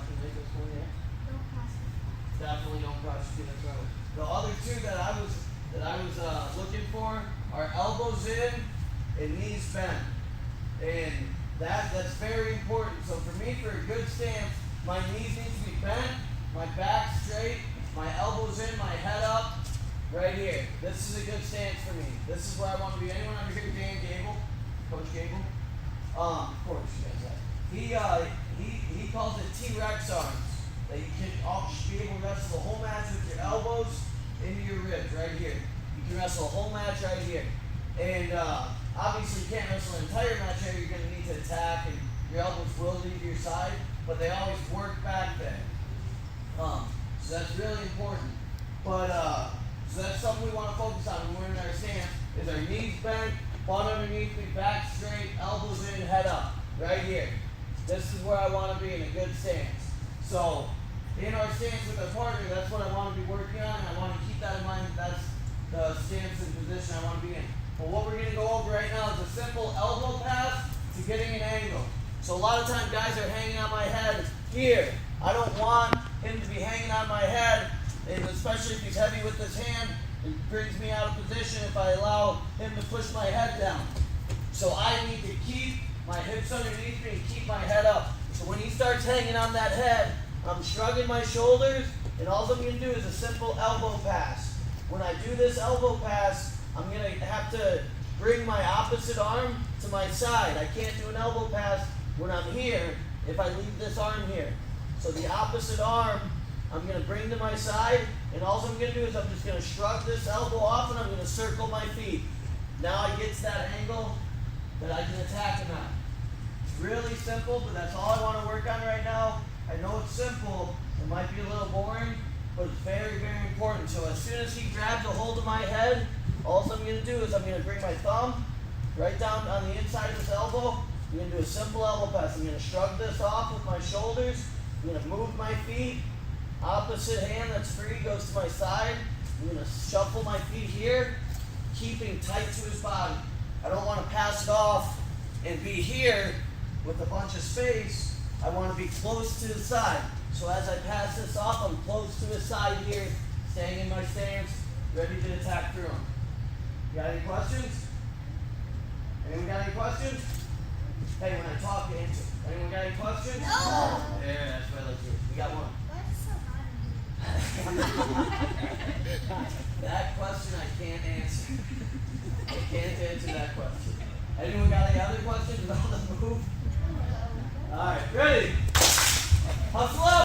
can make this one here. Definitely don't prosecute the throat. The other two that I was looking for are elbows in and knees bent, and that's very important. So for me, for a good stance, my knees need to be bent, my back straight, my elbows in, my head up, right here. This is a good stance for me. This is where I want to be. Anyone under here, Dan Gable, Coach Gable? Of course, you guys have. He calls it T-Rex arms. That you should be able to wrestle the whole match with your elbows into your ribs right here. You can wrestle a whole match right here. And obviously you can't wrestle an entire match here. You're going to need to attack and your elbows will leave your side, but they always work back there. So that's really important. But so that's something we want to focus on when we're in our stance, is our knees bent, butt underneath me, back straight, elbows in, head up. Right here. This is where I want to be in a good stance. So in our stance with our partner, that's what I want to be working on, and I want to keep that in mind. That's the stance and position I want to be in. But what we're going to go over right now is a simple elbow pass to getting an angle. So a lot of times guys are hanging on my head here. I don't want him to be hanging on my head, and especially if he's heavy with his hand, it brings me out of position if I allow him to push my head down. So I need to keep my hips underneath me and keep my head up. So when he starts hanging on that head, I'm shrugging my shoulders, and all I'm going to do is a simple elbow pass. When I do this elbow pass, I'm going to have to bring my opposite arm to my side. I can't do an elbow pass when I'm here if I leave this arm here. So the opposite arm, I'm going to bring to my side, and all I'm going to do is I'm just going to shrug this elbow off, and I'm going to circle my feet. Now I get to that angle that I can attack him at. It's really simple, but that's all I want to work on right now. I know it's simple, it might be a little boring, but it's very, very important. So as soon as he grabs a hold of my head, all I'm going to do is I'm going to bring my thumb right down on the inside of his elbow. I'm going to do a simple elbow pass. I'm going to shrug this off with my shoulders. I'm going to move my feet. Opposite hand that's free goes to my side. I'm going to shuffle my feet here, keeping tight to his body. I don't want to pass it off and be here with a bunch of space. I want to be close to the side. So as I pass this off, I'm close to his side here, staying in my stance, ready to attack through him. You got any questions? Anyone got any questions? Hey, when I talk, answer. Anyone got any questions? No! There, that's what I like to hear. We got one. That question I can't answer. I can't answer that question. Anyone got any other questions about the move? All right, ready?